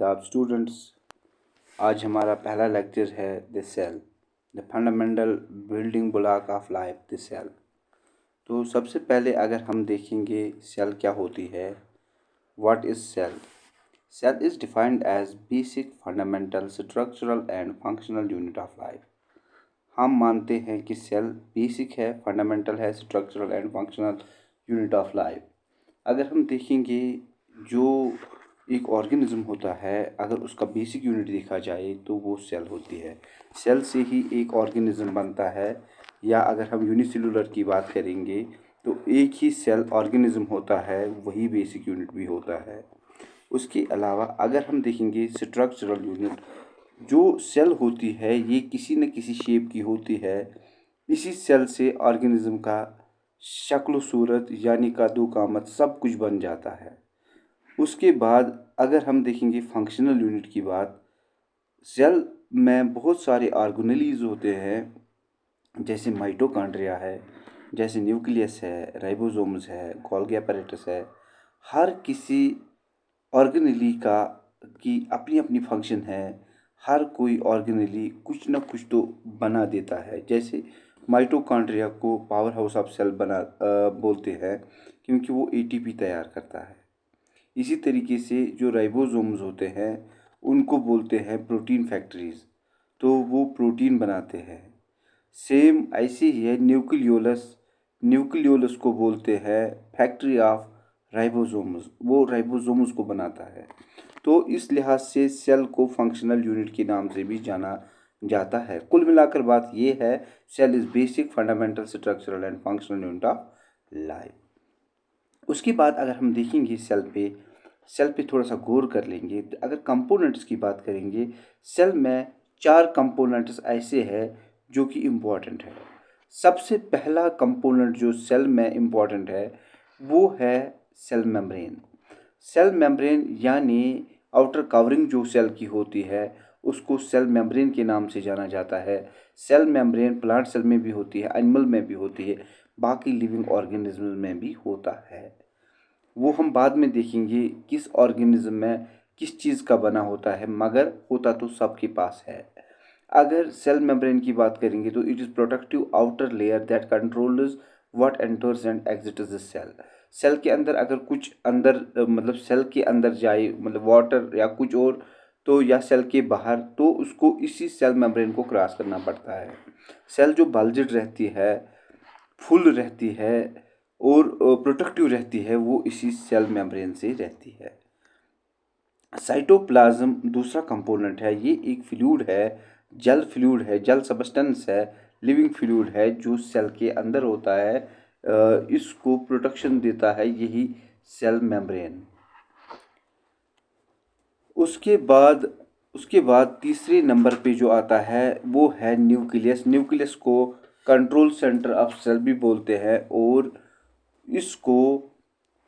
आदाब स्टूडेंट्स। आज हमारा पहला लेक्चर है the cell, the fundamental building block of life, the cell. तो सबसे पहले अगर हम देखेंगे सेल क्या होती है, what is cell. Cell is defined as basic fundamental structural and functional unit of life. हम मानते हैं कि सेल बेसिक है, फंडामेंटल है, structural and functional unit of life. अगर हम देखेंगे जो एक ऑर्गेनिज्म होता है, अगर उसका बेसिक यूनिट देखा जाए तो वो सेल होती है। सेल से ही एक ऑर्गेनिज्म बनता है, या अगर हम यूनिसेलुलर की बात करेंगे तो एक ही सेल ऑर्गेनिज्म होता है, वही बेसिक यूनिट भी होता है। उसके अलावा अगर हम देखेंगे स्ट्रक्चरल यूनिट, जो सेल होती है ये किसी न किसी शेप की होती है। इसी सेल से ऑर्गेनिज्म का शक्ल सूरत यानी कद्दू कामत सब कुछ बन जाता है। उसके बाद अगर हम देखेंगे फंक्शनल यूनिट की बात, सेल में बहुत सारे ऑर्गेनेलीज होते हैं, जैसे माइटोकॉन्ड्रिया है, जैसे न्यूक्लियस है, राइबोसोम्स है, गोल्गी apparatus है। हर किसी ऑर्गेनेली की अपनी अपनी फंक्शन है। हर कोई ऑर्गेनेली कुछ ना कुछ तो बना देता है। जैसे माइटोकॉन्ड्रिया को पावर हाउस ऑफ सेल बोलते हैं, क्योंकि वो एटीपी तैयार करता है। इसी तरीके से जो राइबोसोम्स होते हैं उनको बोलते हैं प्रोटीन फैक्ट्रीज, तो वो प्रोटीन बनाते हैं। सेम ऐसे ही है न्यूक्लियोलस को बोलते हैं फैक्ट्री ऑफ राइबोसोम्स, वो राइबोसोम्स को बनाता है। तो इस लिहाज से सेल को फंक्शनल यूनिट के नाम से भी जाना जाता है। कुल मिलाकर बात ये है, cell is basic fundamental structural and functional unit of life. उसके बाद अगर हम देखेंगे सेल पे थोड़ा सा गौर कर लेंगे, तो अगर कंपोनेंट्स की बात करेंगे, सेल में 4 कंपोनेंट्स ऐसे हैं जो कि इम्पॉर्टेंट है। सबसे पहला कंपोनेंट जो सेल में इम्पॉर्टेंट है वो है सेल मेम्ब्रेन। सेल मेम्ब्रेन यानी आउटर कवरिंग जो सेल की होती है उसको सेल मेम्ब्रेन के नाम से जाना जाता है। सेल मेम्ब्रेन प्लांट सेल में भी होती है, एनिमल में भी होती है, बाकी लिविंग ऑर्गेनिज्म में भी होता है। वो हम बाद में देखेंगे किस ऑर्गेनिज्म में किस चीज़ का बना होता है, मगर होता तो सबके पास है। अगर सेल मेम्ब्रेन की बात करेंगे तो it is protective outer layer that controls what enters and exits the cell. Cell के अंदर अगर कुछ अंदर मतलब सेल के अंदर जाए, मतलब वाटर या कुछ और, तो या सेल के बाहर, तो उसको इसी सेल मेम्ब्रेन को क्रॉस करना पड़ता है। सेल जो बल्जड रहती है, फुल रहती है और प्रोटेक्टिव रहती है, वो इसी सेल मेम्ब्रेन से रहती है। साइटोप्लाज्म दूसरा कंपोनेंट है। ये एक फ्लूइड है, जल फ्लूइड है, जल सब्सटेंस है, लिविंग फ्लूइड है जो सेल के अंदर होता है। इसको प्रोटेक्शन देता है यही सेल मेम्ब्रेन। उसके बाद तीसरे नंबर पे जो आता है वो है न्यूक्लियस। न्यूक्लियस को कंट्रोल सेंटर ऑफ सेल भी बोलते हैं और इसको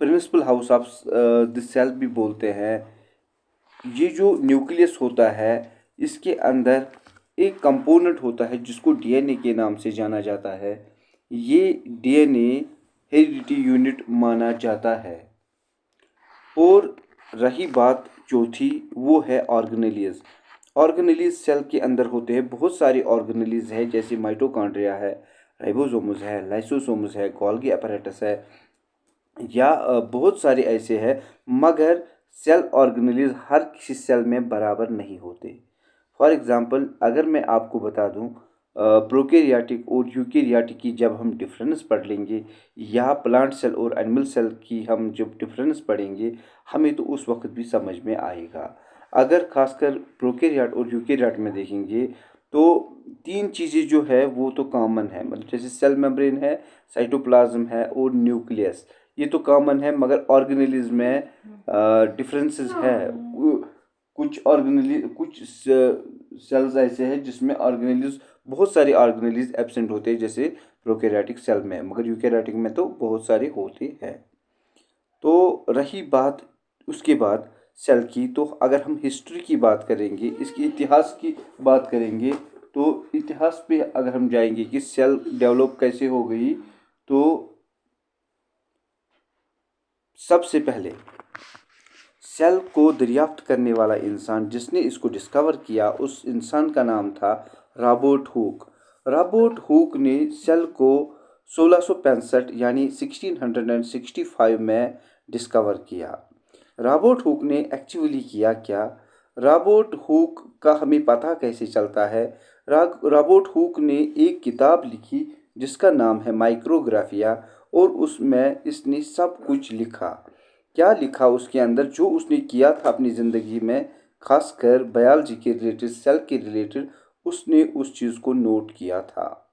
principal house of the cell भी बोलते हैं। ये जो न्यूक्लियस होता है इसके अंदर एक कंपोनेंट होता है जिसको डीएनए के नाम से जाना जाता है। ये डीएनए हेरिडिटी यूनिट माना जाता है। और रही बात चौथी, वो है ऑर्गेनेलीज। ऑर्गेनेलीज सेल के अंदर होते हैं। बहुत सारे ऑर्गेनेलीज हैं, जैसे माइटोकॉन्ड्रिया है, राइबोसोम्स है, लाइसोसोम्स है, गोल्गी apparatus है, या बहुत सारे ऐसे हैं। मगर सेल ऑर्गेनेलीज हर किसी सेल में बराबर नहीं होते। फॉर एग्जांपल अगर मैं आपको बता दूं, प्रोकैरियोटिक और यूकैरियोटिक की जब हम डिफरेंस पढ़ लेंगे, या प्लांट सेल और एनिमल सेल की हम जब डिफरेंस पढ़ेंगे, हमें तो उस वक्त भी समझ में आएगा। अगर खासकर प्रोकैरियोट और यूकैरियोट में देखेंगे तो 3 चीज़ें जो है वो तो कॉमन है, मतलब जैसे सेल मेम्ब्रेन है, साइटोप्लाज्म है और न्यूक्लियस, ये तो कॉमन है। मगर ऑर्गेनेलीज में डिफरेंसेस है। कुछ सेल्स ऐसे हैं जिसमें ऑर्गेनेलीज, बहुत सारे ऑर्गेनेलीज एब्सेंट होते हैं, जैसे प्रोकैरियोटिक सेल में, मगर यूकैरियोटिक में तो बहुत सारे होते हैं। तो रही बात उसके बाद सेल की, तो अगर हम हिस्ट्री की बात करेंगे, इसके इतिहास की बात करेंगे, तो इतिहास पे अगर हम जाएंगे कि सेल डेवलप कैसे हो गई, तो सबसे पहले सेल को दरियाफ्त करने वाला इंसान जिसने इसको डिस्कवर किया, उस इंसान का नाम था रॉबर्ट हुक। रॉबर्ट हुक ने सेल को 1665 यानी 1665 में डिस्कवर किया। रॉबर्ट हुक ने एक्चुअली किया क्या? रॉबर्ट हुक का हमें पता कैसे चलता है? रॉबर्ट हुक ने एक किताब लिखी जिसका नाम है माइक्रोग्राफिया, और उसमें इसने सब कुछ लिखा। क्या लिखा उसके अंदर? जो उसने किया था अपनी ज़िंदगी में, खासकर बायोलॉजी के रिलेटेड, सेल के रिलेटेड, उसने उस चीज़ को नोट किया था।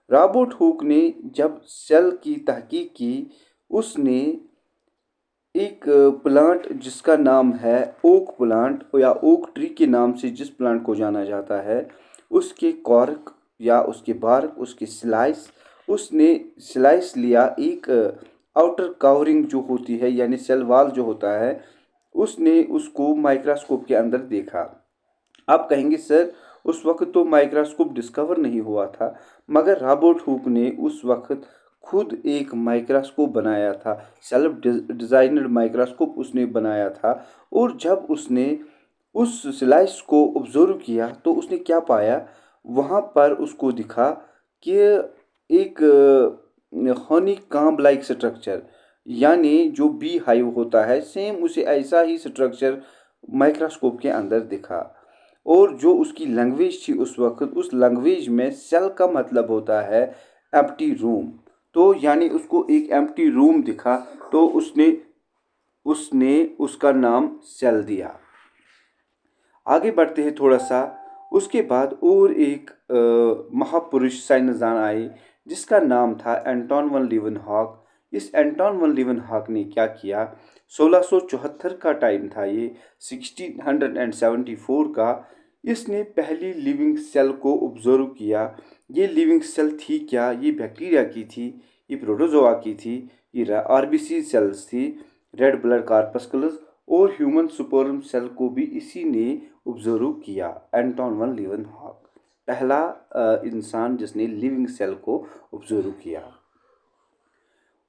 रॉबर्ट हुक ने जब सेल की तहकीक की, उसने एक प्लांट जिसका नाम है ओक प्लांट या ओक ट्री के नाम से जिस प्लांट को जाना जाता है, उसके कॉर्क या उसके बार्क, उसके स्लाइस, उसने स्लाइस लिया। एक आउटर कवरिंग जो होती है यानी सेल वॉल जो होता है, उसने उसको माइक्रोस्कोप के अंदर देखा। आप कहेंगे सर उस वक्त तो माइक्रोस्कोप डिस्कवर नहीं हुआ था, मगर रॉबर्ट हुक ने उस वक्त खुद एक माइक्रोस्कोप बनाया था, सेल्फ डिजाइनड माइक्रोस्कोप उसने बनाया था। और जब उसने उस स्लाइस को ऑब्जर्व किया तो उसने क्या पाया? वहाँ पर उसको दिखा कि एक हनी काम्ब लाइक स्ट्रक्चर, यानी जो बी हाइव होता है, सेम उसे ऐसा ही स्ट्रक्चर माइक्रोस्कोप के अंदर दिखा। और जो उसकी लैंग्वेज थी उस वक्त, उस लैंग्वेज में सेल का मतलब होता है एम्प्टी रूम। तो यानी उसको एक एम्प्टी रूम दिखा, तो उसने उसने उसका नाम सेल दिया। आगे बढ़ते हैं थोड़ा सा। उसके बाद और एक महापुरुष साइंसदान आए जिसका नाम था एंटोन वन लीवनहॉक। इस एंटोन वन लीवनहॉक ने क्या किया? 1674 का टाइम था, ये 1674 का। इसने पहली लिविंग सेल को ऑब्जर्व किया। ये लिविंग सेल थी क्या? ये बैक्टीरिया की थी, ये प्रोटोजोआ की थी, ये आरबीसी सेल्स थी, रेड ब्लड कार्पस्कुलस, और ह्यूमन सुपर्म सेल को भी इसी ने ऑब्जर्व किया। एंटोन वन लीवनहॉक पहला इंसान जिसने लिविंग सेल को ऑब्जर्व किया।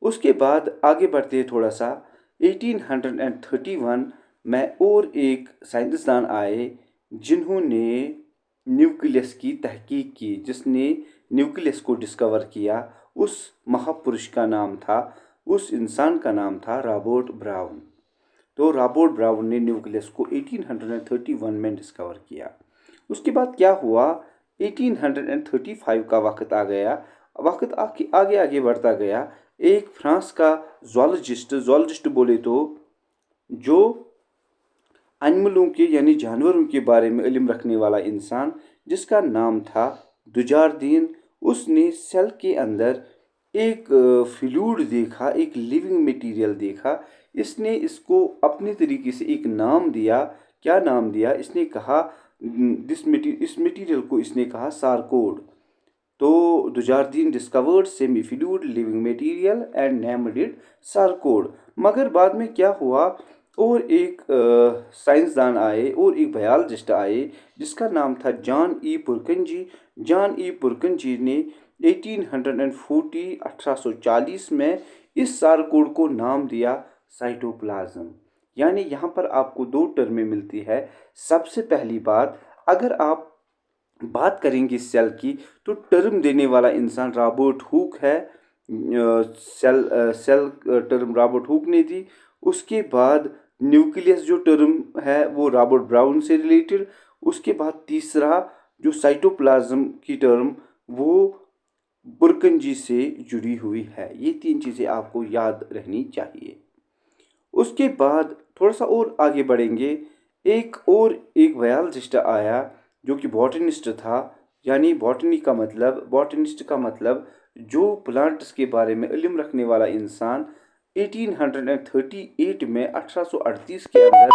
उसके बाद आगे बढ़ते हैं थोड़ा सा। 1831 में और एक साइंसदान आए जिन्होंने न्यूक्लियस की तहकीक की, जिसने न्यूक्लियस को डिस्कवर किया। उस महापुरुष का नाम था, उस इंसान का नाम था रॉबर्ट ब्राउन। तो रॉबर्ट ब्राउन ने न्यूक्लियस को 1831 में डिस्कवर किया। उसके बाद क्या हुआ? 1835 का वक्त आ गया। वक्त आगे आगे आगे बढ़ता गया। एक फ्रांस का जोलॉजिस्ट बोले तो जो एनिमलों के यानी जानवरों के बारे में इल्म रखने वाला इंसान, जिसका नाम था दुजारदीन, उसने सेल के अंदर एक फ्लूइड देखा, एक लिविंग मटेरियल देखा। इसने इसको अपने तरीके से एक नाम दिया। क्या नाम दिया? इसने कहा इस मटेरियल को इसने कहा सारकोड। तो Dujardin discovered semi fluid living material and named it sarcode. मगर बाद में क्या हुआ? और एक साइंसदान आए और एक बायोलॉजिस्ट आए जिसका नाम था जॉन ई पुरकंजी। जॉन ई पुरकंजी ने 1840 में इस सारकोड को नाम दिया साइटोप्लाज्म। यानी यहाँ पर आपको दो टर्में मिलती है। सबसे पहली बात, अगर आप बात करेंगे सेल की, तो टर्म देने वाला इंसान रॉबर्ट हुक है। सेल टर्म रॉबर्ट हुक ने दी। उसके बाद न्यूक्लियस जो टर्म है वो रॉबर्ट ब्राउन से रिलेटेड। उसके बाद तीसरा जो साइटोप्लाज्म की टर्म, वो बुरकंजी से जुड़ी हुई है। ये तीन चीज़ें आपको याद रहनी चाहिए। उसके बाद थोड़ा सा और आगे बढ़ेंगे। एक बायोलॉजिस्ट आया जो कि बॉटनिस्ट था। यानी बॉटनिस्ट का मतलब जो प्लांट्स के बारे में इल्म रखने वाला इंसान। 1838 में 1838 के अंदर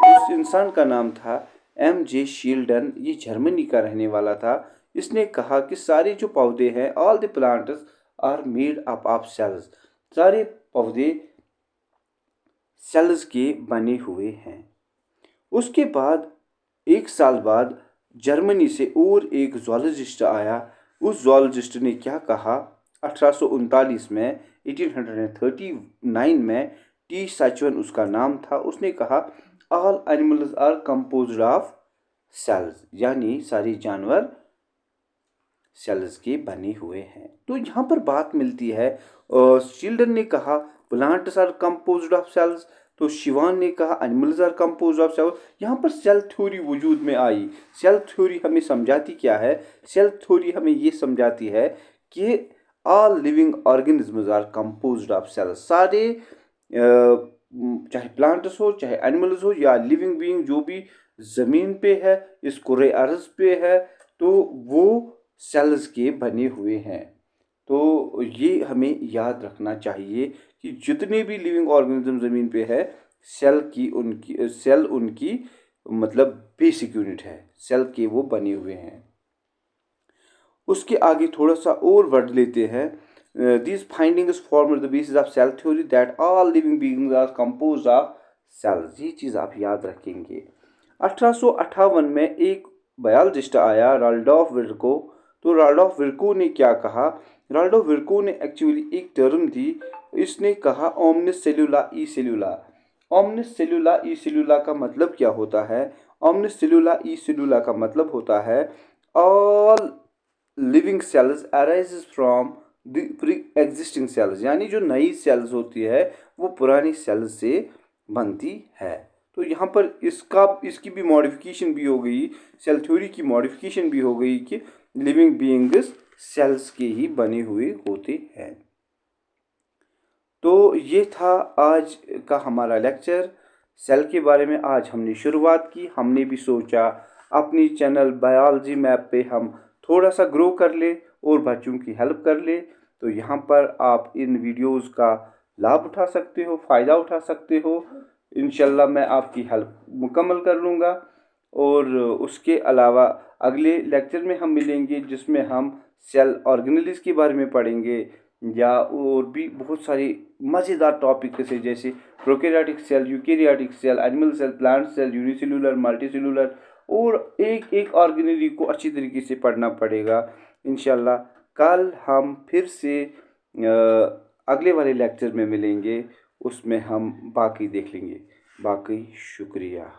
उस इंसान का नाम था M.J. शील्डन। ये जर्मनी का रहने वाला था। इसने कहा कि सारे जो पौधे हैं, all the plants are made up of cells, सारे पौधे सेल्स के बने हुए हैं। उसके बाद एक साल बाद जर्मनी से और एक जूलॉजिस्ट आया। उस जूलॉजिस्ट ने क्या कहा? 1839 में 1839 में टी सचवन उसका नाम था। उसने कहा all animals are composed of cells, यानी सारी जानवर सेल्स के बने हुए हैं। तो यहाँ पर बात मिलती है, चिल्ड्रन ने कहा plants are composed of cells, तो शिवान ने कहा animals are composed of cells. यहाँ पर सेल थ्योरी वजूद में आई। सेल थ्योरी हमें समझाती क्या है? सेल थ्योरी हमें ये समझाती है कि all living organisms are composed of cells. सारे चाहे प्लांट्स हो, चाहे एनिमल्स हो, या लिविंग बीइंग जो भी ज़मीन पे है, इस कुरे अर्ज पे है, तो वो सेल्स के बने हुए हैं। तो ये हमें याद रखना चाहिए कि जितने भी लिविंग ऑर्गेनिज्म ज़मीन पे है, सेल उनकी मतलब बेसिक यूनिट है, सेल के वो बने हुए हैं। उसके आगे थोड़ा सा और वर्ड लेते हैं। These findings form the basis of cell theory that all living beings are composed of cells। ये चीज़ आप याद रखेंगे। 1858 में एक बायोलॉजिस्ट आया, राल्डोफ विर्को। तो राल्डोफ विर्को ने क्या कहा? राल्डोफ विर्को ने एक्चुअली एक टर्म दी। इसने कहा ओमनिस सेलुला ई सेलुला। ओमनिस सेलुला ई सेलुला का मतलब क्या होता है? ओमनिस सेलुला ई सेलुला का मतलब होता है all living cells arises from the pre existing cells, यानी जो नई सेल्स होती है वो पुरानी सेल्स से बनती है। तो यहाँ पर इसकी भी मॉडिफिकेशन भी हो गई, सेल थ्योरी की मॉडिफिकेशन भी हो गई कि लिविंग बीइंग्स सेल्स के ही बने हुए होते हैं। तो ये था आज का हमारा लेक्चर सेल के बारे में। आज हमने शुरुआत की, हमने भी सोचा अपनी चैनल बायोलॉजी मैप पे हम थोड़ा सा ग्रो कर ले और बच्चों की हेल्प कर ले। तो यहाँ पर आप इन वीडियोस का लाभ उठा सकते हो, फ़ायदा उठा सकते हो। इंशाल्लाह मैं आपकी हेल्प मुकम्मल कर लूँगा। और उसके अलावा अगले लेक्चर में हम मिलेंगे जिसमें हम सेल ऑर्गेनेल्स के बारे में पढ़ेंगे, या और भी बहुत सारी मज़ेदार टॉपिक से जैसे prokaryotic cell, eukaryotic cell, animal cell, plant cell, unicellular, multicellular, और एक एक ऑर्गेनेल को अच्छी तरीके से पढ़ना पड़ेगा। इंशाल्लाह कल हम फिर से अगले वाले लेक्चर में मिलेंगे, उसमें हम बाकी देख लेंगे। बाकी शुक्रिया।